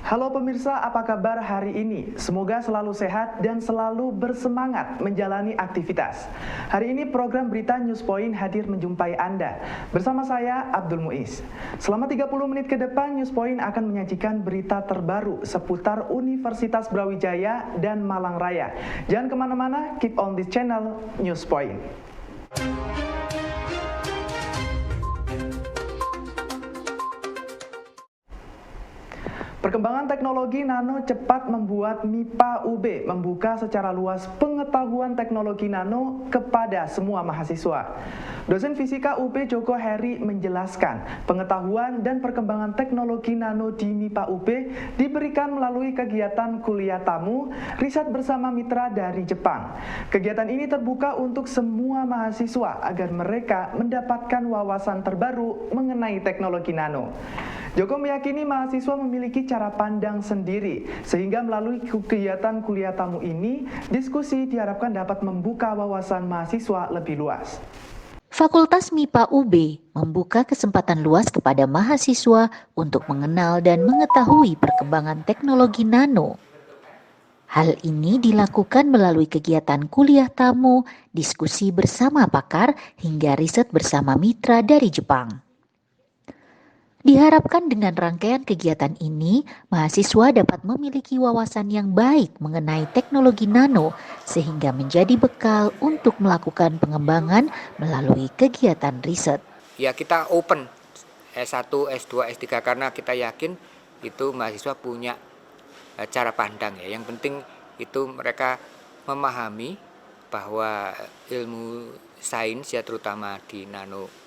Halo pemirsa, apa kabar hari ini? Semoga selalu sehat dan selalu bersemangat menjalani aktivitas. Hari ini program Berita Newspoint hadir menjumpai Anda. Bersama saya, Abdul Muiz. Selama 30 menit ke depan, Newspoint akan menyajikan berita terbaru seputar Universitas Brawijaya dan Malang Raya. Jangan kemana-mana, keep on this channel, Newspoint. Perkembangan teknologi nano cepat membuat MIPA UB membuka secara luas pengetahuan teknologi nano kepada semua mahasiswa. Dosen Fisika UB Joko Heri menjelaskan, pengetahuan dan perkembangan teknologi nano di MIPA UB diberikan melalui kegiatan kuliah tamu, riset bersama mitra dari Jepang. Kegiatan ini terbuka untuk semua mahasiswa agar mereka mendapatkan wawasan terbaru mengenai teknologi nano. Joko meyakini mahasiswa memiliki cara pandang sendiri, sehingga melalui kegiatan kuliah tamu ini, diskusi diharapkan dapat membuka wawasan mahasiswa lebih luas. Fakultas MIPA UB membuka kesempatan luas kepada mahasiswa untuk mengenal dan mengetahui perkembangan teknologi nano. Hal ini dilakukan melalui kegiatan kuliah tamu, diskusi bersama pakar, hingga riset bersama mitra dari Jepang. Diharapkan dengan rangkaian kegiatan ini, mahasiswa dapat memiliki wawasan yang baik mengenai teknologi nano sehingga menjadi bekal untuk melakukan pengembangan melalui kegiatan riset. Ya, kita open S1, S2, S3 karena kita yakin itu mahasiswa punya cara pandang ya. Yang penting itu mereka memahami bahwa ilmu sains ya terutama di nano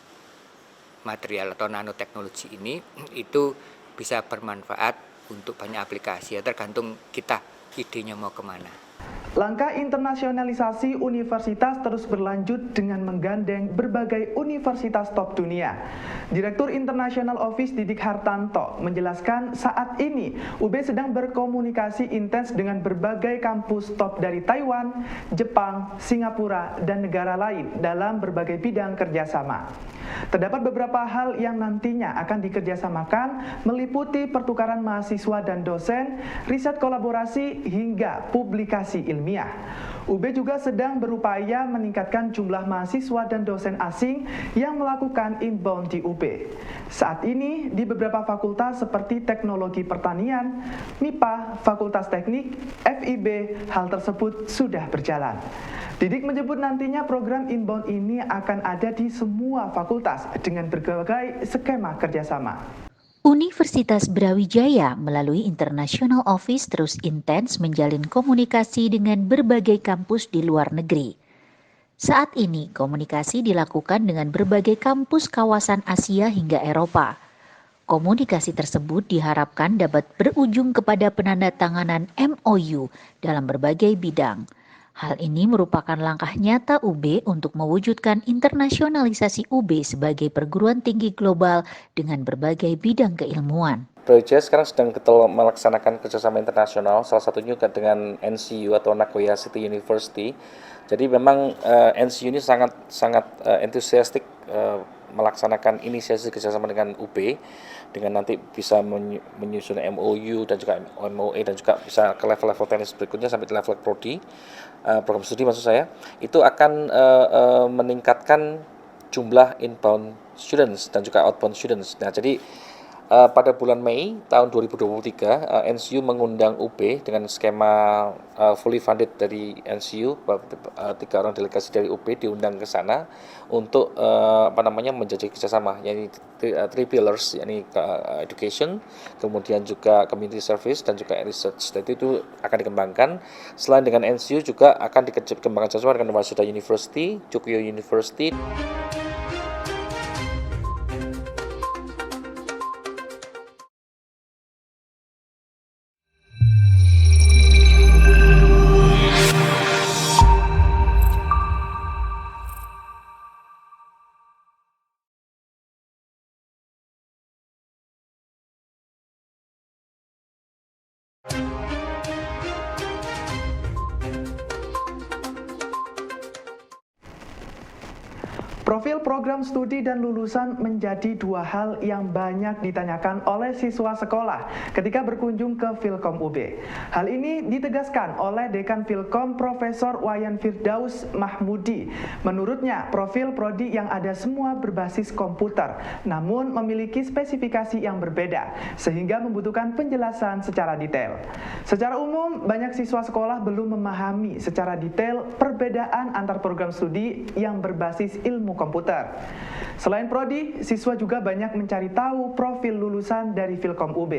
material atau nanoteknologi ini itu bisa bermanfaat untuk banyak aplikasi ya, tergantung kita idenya mau kemana. Langkah internasionalisasi universitas terus berlanjut dengan menggandeng berbagai universitas top dunia. Direktur International Office Didik Hartanto menjelaskan saat ini UB sedang berkomunikasi intens dengan berbagai kampus top dari Taiwan, Jepang, Singapura, dan negara lain dalam berbagai bidang kerjasama. Terdapat beberapa hal yang nantinya akan dikerjasamakan meliputi pertukaran mahasiswa dan dosen, riset kolaborasi, hingga publikasi ilmiah. UB juga sedang berupaya meningkatkan jumlah mahasiswa dan dosen asing yang melakukan inbound di UB. Saat ini di beberapa fakultas seperti Teknologi Pertanian, MIPA, Fakultas Teknik, FIB, hal tersebut sudah berjalan. Didik menyebut nantinya program inbound ini akan ada di semua fakultas dengan berbagai skema kerjasama. Universitas Brawijaya melalui International Office terus intens menjalin komunikasi dengan berbagai kampus di luar negeri. Saat ini komunikasi dilakukan dengan berbagai kampus kawasan Asia hingga Eropa. Komunikasi tersebut diharapkan dapat berujung kepada penandatanganan MOU dalam berbagai bidang. Hal ini merupakan langkah nyata UB untuk mewujudkan internasionalisasi UB sebagai perguruan tinggi global dengan berbagai bidang keilmuan. Brawijaya sekarang sedang melaksanakan kerjasama internasional, salah satunya dengan NCU atau Nagoya City University. Jadi memang NCU ini sangat entusiastik melaksanakan inisiasi kerjasama dengan UB, dengan nanti bisa menyusun MOU dan juga MOA dan juga bisa ke level-level teknis berikutnya sampai ke level prodi, program studi maksud saya, itu akan meningkatkan jumlah inbound students dan juga outbound students. Nah, jadi pada bulan Mei tahun 2023, NCU mengundang UB dengan skema fully funded dari NCU, 3 orang delegasi dari UB diundang ke sana untuk menjajaki kerjasama, yaitu 3 pillars, yakni education, kemudian juga community service dan juga research. Jadi itu akan dikembangkan. Selain dengan NCU juga akan dikembangkan kerjasama dengan Waseda University, Tokyo University. Profil program studi dan lulusan menjadi dua hal yang banyak ditanyakan oleh siswa sekolah ketika berkunjung ke Filkom UB. Hal ini ditegaskan oleh Dekan Filkom Profesor Wayan Firdaus Mahmudi. Menurutnya, profil prodi yang ada semua berbasis komputer, namun memiliki spesifikasi yang berbeda, sehingga membutuhkan penjelasan secara detail. Secara umum, banyak siswa sekolah belum memahami secara detail perbedaan antar program studi yang berbasis ilmu komputer. Selain prodi, siswa juga banyak mencari tahu profil lulusan dari Filkom UB.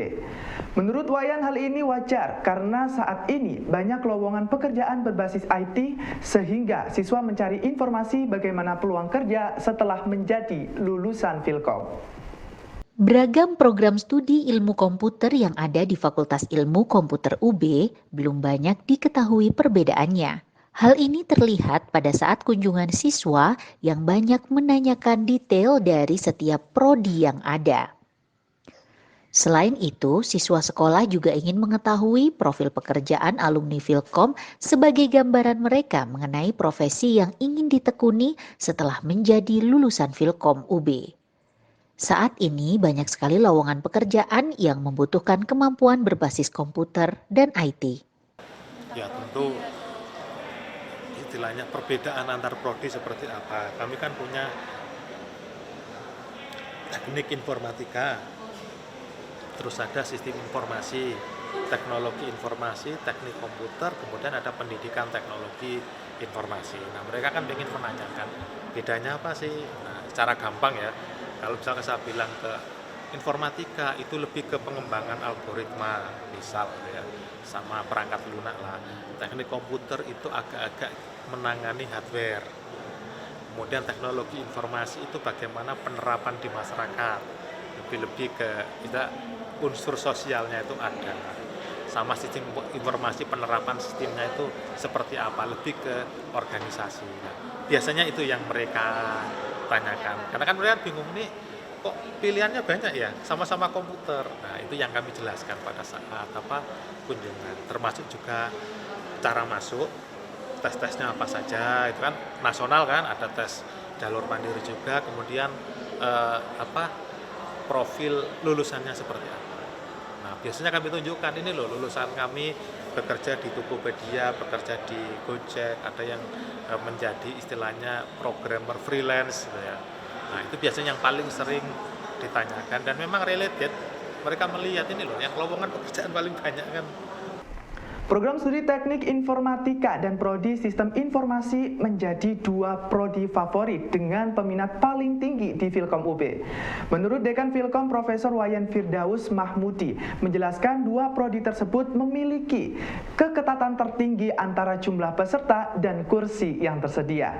Menurut Wayan, hal ini wajar karena saat ini banyak lowongan pekerjaan berbasis IT sehingga siswa mencari informasi bagaimana peluang kerja setelah menjadi lulusan Filkom. Beragam program studi ilmu komputer yang ada di Fakultas Ilmu Komputer UB belum banyak diketahui perbedaannya. Hal ini terlihat pada saat kunjungan siswa yang banyak menanyakan detail dari setiap prodi yang ada. Selain itu, siswa sekolah juga ingin mengetahui profil pekerjaan alumni Filkom sebagai gambaran mereka mengenai profesi yang ingin ditekuni setelah menjadi lulusan Filkom UB. Saat ini banyak sekali lowongan pekerjaan yang membutuhkan kemampuan berbasis komputer dan IT. Ya tentu istilahnya perbedaan antar prodi seperti apa. Kami kan punya teknik informatika, terus ada sistem informasi, teknologi informasi, teknik komputer, kemudian ada pendidikan teknologi informasi. Nah mereka kan ingin menanyakan bedanya apa sih? Nah secara gampang ya, kalau misalnya saya bilang ke informatika itu lebih ke pengembangan algoritma, misal ya, sama perangkat lunak lah. Teknik komputer itu agak-agak menangani hardware. Kemudian teknologi informasi itu bagaimana penerapan di masyarakat. Lebih-lebih ke kita unsur sosialnya itu ada. Sama sistem informasi penerapan sistemnya itu seperti apa, lebih ke organisasi. Nah, biasanya itu yang mereka tanyakan. Karena kan mereka bingung nih, kok pilihannya banyak ya, sama-sama komputer. Nah, itu yang kami jelaskan pada saat kunjungan. Termasuk juga cara masuk, tes-tesnya apa saja, itu kan nasional kan, ada tes jalur mandiri juga, kemudian profil lulusannya seperti apa. Nah, biasanya kami tunjukkan ini loh, lulusan kami bekerja di Tokopedia, bekerja di Gojek, ada yang menjadi istilahnya programmer freelance gitu ya. Nah, itu biasanya yang paling sering ditanyakan dan memang related. Mereka melihat ini loh, yang lowongan pekerjaan paling banyak kan. Program studi teknik informatika dan prodi sistem informasi menjadi dua prodi favorit dengan peminat paling tinggi di Filkom UB. Menurut Dekan Filkom Profesor Wayan Firdaus Mahmudi menjelaskan dua prodi tersebut memiliki keketatan tertinggi antara jumlah peserta dan kursi yang tersedia.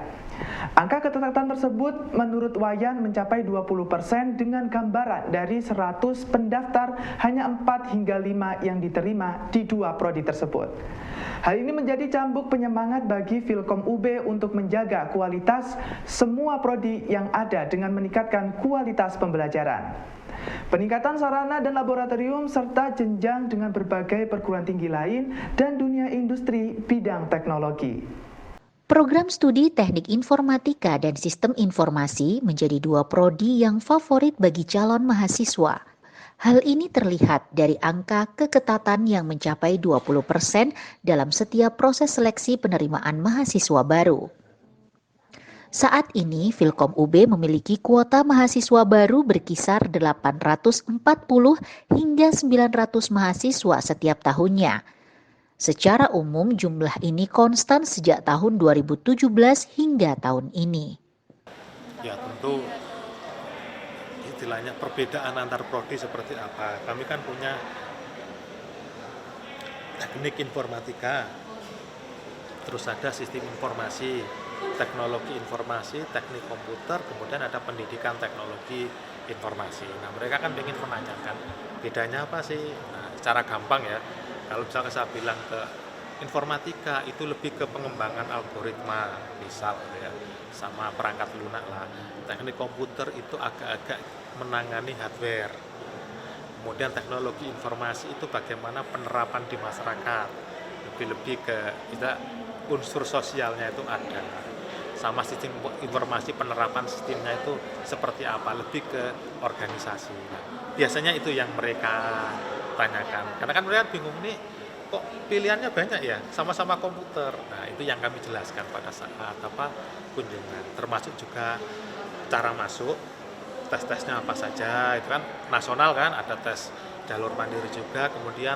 Angka ketertarikan tersebut menurut Wayan mencapai 20% dengan gambaran dari 100 pendaftar hanya 4 hingga 5 yang diterima di dua prodi tersebut. Hal ini menjadi cambuk penyemangat bagi Filkom UB untuk menjaga kualitas semua prodi yang ada dengan meningkatkan kualitas pembelajaran. Peningkatan sarana dan laboratorium serta jenjang dengan berbagai perguruan tinggi lain dan dunia industri bidang teknologi. Program studi Teknik Informatika dan Sistem Informasi menjadi dua prodi yang favorit bagi calon mahasiswa. Hal ini terlihat dari angka keketatan yang mencapai 20% dalam setiap proses seleksi penerimaan mahasiswa baru. Saat ini, Filkom UB memiliki kuota mahasiswa baru berkisar 840 hingga 900 mahasiswa setiap tahunnya. Secara umum jumlah ini konstan sejak tahun 2017 hingga tahun ini. Ya tentu istilahnya perbedaan antar prodi seperti apa. Kami kan punya teknik informatika, terus ada sistem informasi, teknologi informasi, teknik komputer, kemudian ada pendidikan teknologi informasi. Nah mereka kan ingin menanyakan bedanya apa sih? Nah secara gampang ya, kalau misalnya saya bilang ke informatika itu lebih ke pengembangan algoritma, misal ya, sama perangkat lunak lah. Teknik komputer itu agak-agak menangani hardware. Kemudian teknologi informasi itu bagaimana penerapan di masyarakat. Lebih-lebih ke kita unsur sosialnya itu ada. sama sistem informasi penerapan sistemnya itu seperti apa, lebih ke organisasi. Nah, biasanya itu yang mereka tanyakan, karena kan mereka bingung nih, kok pilihannya banyak ya, sama-sama komputer. Nah, itu yang kami jelaskan pada saat kunjungan, termasuk juga cara masuk, tes-tesnya apa saja, itu kan nasional kan, ada tes jalur mandiri juga, kemudian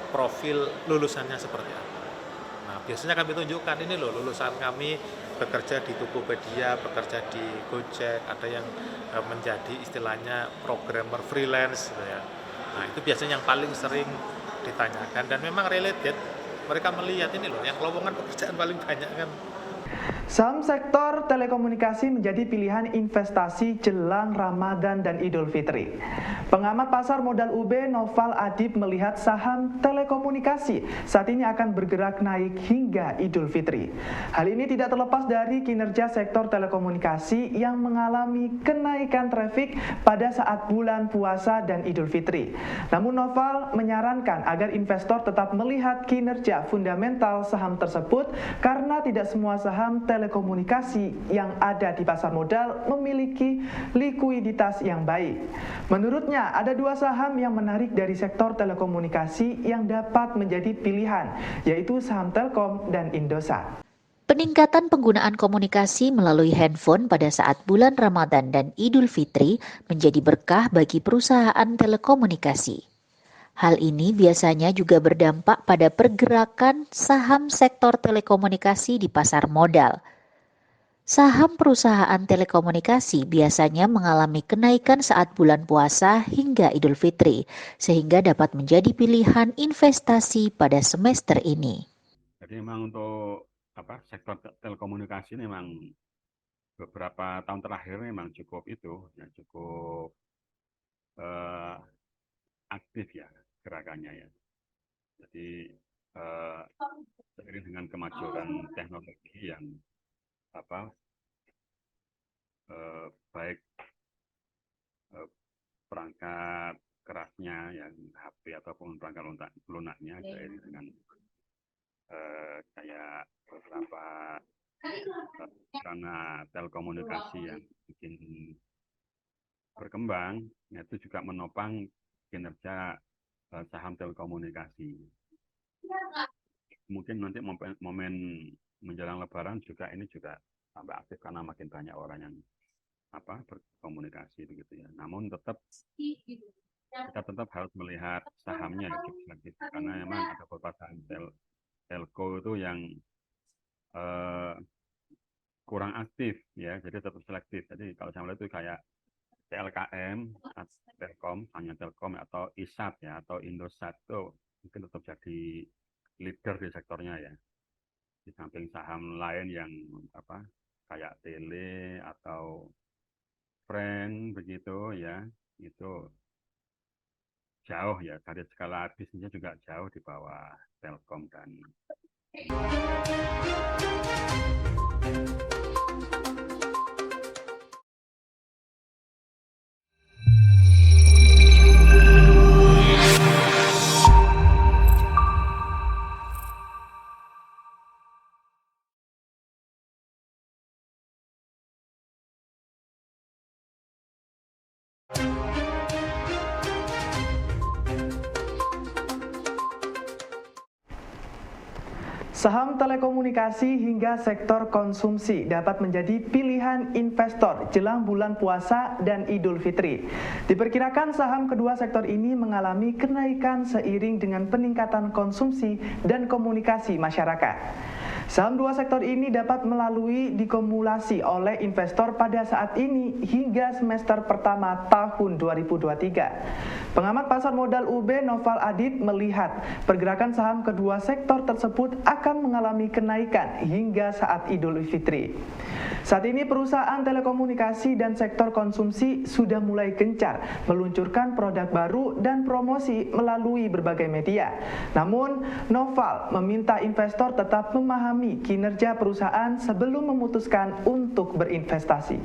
profil lulusannya seperti apa. Nah, biasanya kami tunjukkan, ini loh lulusan kami bekerja di Tokopedia, bekerja di Gojek, ada yang menjadi istilahnya programmer freelance gitu ya. Nah, itu biasanya yang paling sering ditanyakan dan memang related. Mereka melihat ini loh, yang lowongan pekerjaan paling banyak kan. Saham sektor telekomunikasi menjadi pilihan investasi jelang Ramadan dan Idul Fitri. Pengamat pasar modal UB Noval Adib melihat saham telekomunikasi saat ini akan bergerak naik hingga Idul Fitri. Hal ini tidak terlepas dari kinerja sektor telekomunikasi yang mengalami kenaikan trafik pada saat bulan puasa dan Idul Fitri. Namun Noval menyarankan agar investor tetap melihat kinerja fundamental saham tersebut karena tidak semua saham telekomunikasi yang ada di pasar modal memiliki likuiditas yang baik. Menurutnya, ada dua saham yang menarik dari sektor telekomunikasi yang dapat menjadi pilihan, yaitu saham Telkom dan Indosat. Peningkatan penggunaan komunikasi melalui handphone pada saat bulan Ramadan dan Idul Fitri menjadi berkah bagi perusahaan telekomunikasi. Hal ini biasanya juga berdampak pada pergerakan saham sektor telekomunikasi di pasar modal. Saham perusahaan telekomunikasi biasanya mengalami kenaikan saat bulan puasa hingga Idul Fitri, sehingga dapat menjadi pilihan investasi pada semester ini. Jadi memang untuk sektor telekomunikasi ini memang beberapa tahun terakhir memang cukup aktif ya gerakannya ya. Jadi seiring dengan kemajuan teknologi yang baik perangkat kerasnya yang HP ataupun perangkat lunaknya seiring dengan kayak beberapa sarana telekomunikasi yang bikin berkembang, itu juga menopang kinerja saham telekomunikasi. Mungkin nanti momen menjelang Lebaran juga ini juga tambah aktif karena makin banyak orang yang berkomunikasi begitu ya. Namun kita tetap harus melihat sahamnya karena memang ada beberapa saham telco itu yang kurang aktif ya, jadi tetap selektif. Jadi kalau saya melihat itu kayak TLKM, Telkom, hanya Telkom atau ISAT ya atau Indosat itu mungkin tetap jadi leader di sektornya ya. Di samping saham lain yang kayak Tele atau Friend begitu ya, itu jauh ya dari skala bisnisnya juga jauh di bawah Telkom dan Saham telekomunikasi hingga sektor konsumsi dapat menjadi pilihan investor jelang bulan puasa dan Idul Fitri. Diperkirakan saham kedua sektor ini mengalami kenaikan seiring dengan peningkatan konsumsi dan komunikasi masyarakat. Saham dua sektor ini dapat melalui dikumulasi oleh investor pada saat ini hingga semester pertama tahun 2023. Pengamat pasar modal UB Noval Adib melihat pergerakan saham kedua sektor tersebut akan mengalami kenaikan hingga saat Idul Fitri. Saat ini perusahaan telekomunikasi dan sektor konsumsi sudah mulai gencar meluncurkan produk baru dan promosi melalui berbagai media. Namun, Noval meminta investor tetap memahami kinerja perusahaan sebelum memutuskan untuk berinvestasi.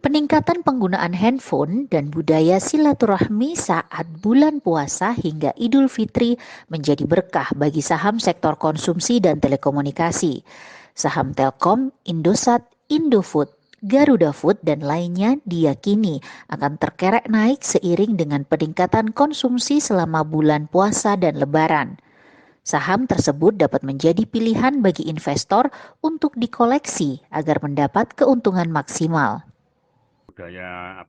Peningkatan penggunaan handphone dan budaya silaturahmi saat bulan puasa hingga Idul Fitri menjadi berkah bagi saham sektor konsumsi dan telekomunikasi. Saham Telkom, Indosat, Indofood, Garuda Food, dan lainnya diyakini akan terkerek naik seiring dengan peningkatan konsumsi selama bulan puasa dan lebaran. Saham tersebut dapat menjadi pilihan bagi investor untuk dikoleksi agar mendapat keuntungan maksimal. Budaya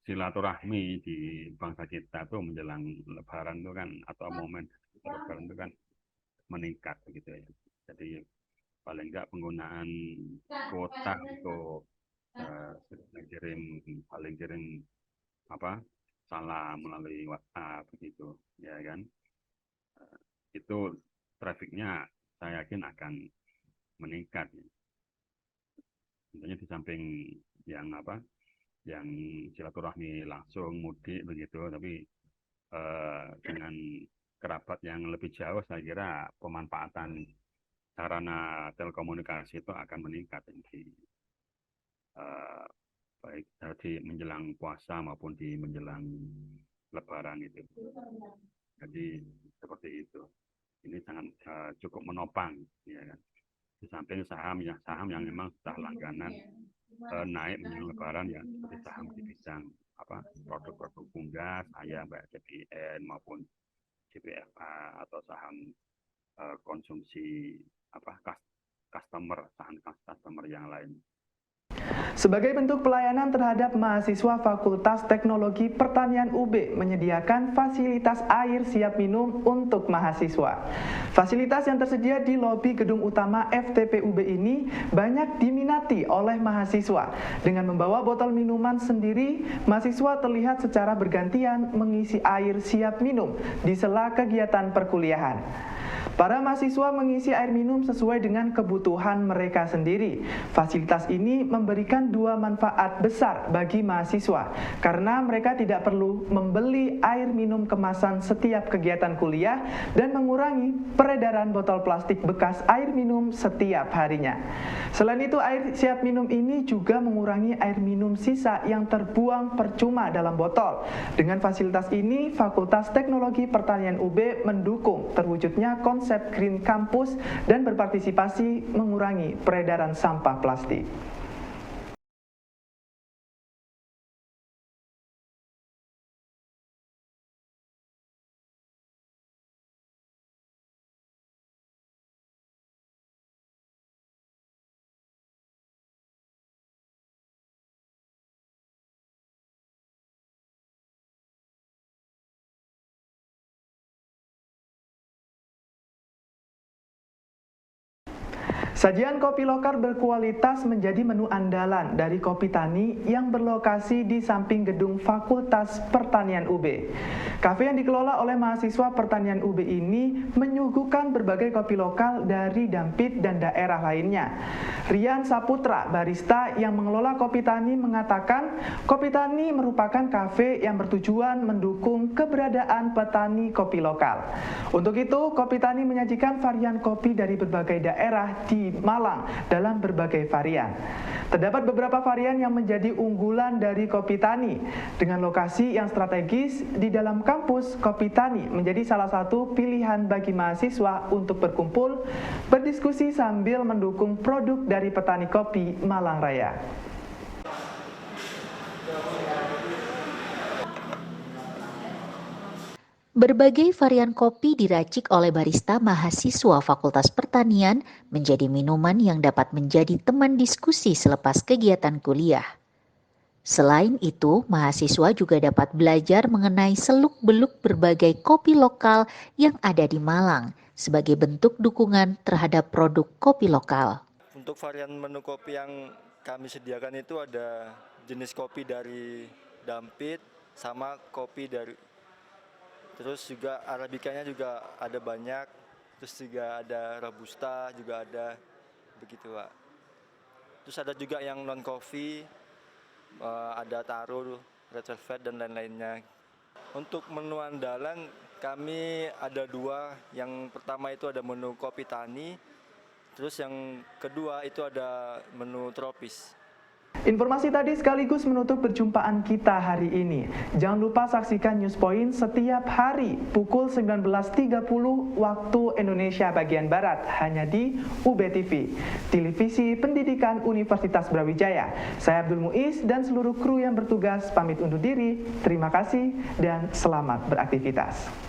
silaturahmi di bangsa kita tuh menjelang Lebaran itu kan, atau momen Lebaran itu kan meningkat begitu ya. Jadi paling enggak penggunaan kuota untuk kirim salam melalui WhatsApp begitu ya kan. Itu trafiknya saya yakin akan meningkat. Tentunya di samping yang silaturahmi langsung mudik begitu, tapi dengan kerabat yang lebih jauh, saya kira pemanfaatan sarana telekomunikasi itu akan meningkat baik di menjelang puasa maupun di menjelang lebaran itu. Jadi seperti itu. Ini sangat cukup menopang ya kan. Di samping saham yang memang sudah langganan naik menjelang lebaran ya, seperti saham di bidang produk-produk unggas, baik CPN maupun CPFA, atau saham konsumsi saham customer yang lain. Sebagai bentuk pelayanan terhadap mahasiswa Fakultas Teknologi Pertanian UB menyediakan fasilitas air siap minum untuk mahasiswa. Fasilitas yang tersedia di lobi gedung utama FTP UB ini banyak diminati oleh mahasiswa. Dengan membawa botol minuman sendiri, mahasiswa terlihat secara bergantian mengisi air siap minum di sela kegiatan perkuliahan. Para mahasiswa mengisi air minum sesuai dengan kebutuhan mereka sendiri. Fasilitas ini memberikan dua manfaat besar bagi mahasiswa, karena mereka tidak perlu membeli air minum kemasan setiap kegiatan kuliah dan mengurangi peredaran botol plastik bekas air minum setiap harinya. Selain itu, air siap minum ini juga mengurangi air minum sisa yang terbuang percuma dalam botol. Dengan fasilitas ini, Fakultas Teknologi Pertanian UB mendukung terwujudnya konsep Green Campus dan berpartisipasi mengurangi peredaran sampah plastik. Sajian kopi lokal berkualitas menjadi menu andalan dari Kopi Tani yang berlokasi di samping gedung Fakultas Pertanian UB. Kafe yang dikelola oleh mahasiswa Pertanian UB ini menyuguhkan berbagai kopi lokal dari Dampit dan daerah lainnya. Rian Saputra, barista yang mengelola Kopi Tani, mengatakan Kopi Tani merupakan kafe yang bertujuan mendukung keberadaan petani kopi lokal. Untuk itu, Kopi Tani menyajikan varian kopi dari berbagai daerah di Malang dalam berbagai varian. Terdapat beberapa varian yang menjadi unggulan dari Kopi Tani. Dengan lokasi yang strategis di dalam kampus, Kopi Tani menjadi salah satu pilihan bagi mahasiswa untuk berkumpul, berdiskusi sambil mendukung produk dari petani kopi Malang Raya. Berbagai varian kopi diracik oleh barista mahasiswa Fakultas Pertanian menjadi minuman yang dapat menjadi teman diskusi selepas kegiatan kuliah. Selain itu, mahasiswa juga dapat belajar mengenai seluk-beluk berbagai kopi lokal yang ada di Malang sebagai bentuk dukungan terhadap produk kopi lokal. Untuk varian menu kopi yang kami sediakan itu ada jenis kopi dari Dampit sama kopi dari, terus juga Arabikanya juga ada banyak, terus juga ada Robusta juga ada, begitu Pak. Terus ada juga yang non coffee, ada Taro, Red Velvet dan lain-lainnya. Untuk menu andalan kami ada dua. Yang pertama itu ada menu Kopi Tani, terus yang kedua itu ada menu tropis. Informasi tadi sekaligus menutup perjumpaan kita hari ini. Jangan lupa saksikan News Point setiap hari pukul 19.30 waktu Indonesia bagian Barat hanya di UBTV, Televisi Pendidikan Universitas Brawijaya. Saya Abdul Muiz dan seluruh kru yang bertugas pamit undur diri. Terima kasih dan selamat beraktivitas.